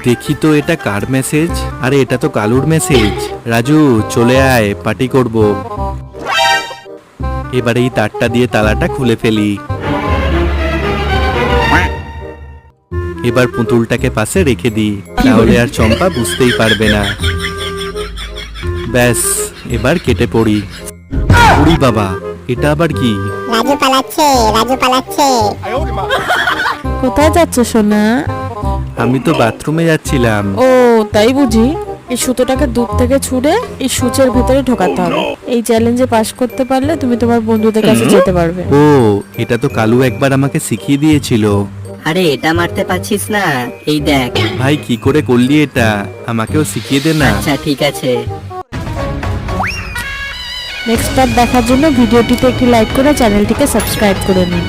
দেখি তো এটা কার মেসেজ? আরে এটা তো কালুর মেসেজ। রাজু চলে আয়, পার্টি করব। এবার এই তারটা দিয়ে তালাটা খুলে ফেলি। এবার পুতুলটাকে পাশে রেখে দিই, তাহলে আর চম্পা বুঝতেই পারবে না। ব্যাস, এবার কেটে পড়ি। উড়ি বাবা, এটা আবার কি? রাজু পালাচ্ছে, রাজু পালাচ্ছে। কোথায় যাচ্ছ সোনা? আমি তো বাথরুমে যাচ্ছিলাম। ও তাই বুঝি। এই সুতোটাকে দূর থেকে ছুঁড়ে এই সূচের ভেতরে ঢোকাতে হবে। এই চ্যালেঞ্জে পাস করতে পারলে তুমি তোমার বন্ধুদের কাছে যেতে পারবে। ও, এটা তো কালু একবার আমাকে শিখিয়ে দিয়েছিল। আরে এটা মারতে পারছিস না, এই দেখ। ভাই কি করে করলি এটা? আমাকেও শিখিয়ে দে না। আচ্ছা ঠিক আছে। নেক্সট পার্ট দেখার জন্য ভিডিওটিতে একটি লাইক করে চ্যানেলটিকে সাবস্ক্রাইব করে নিন।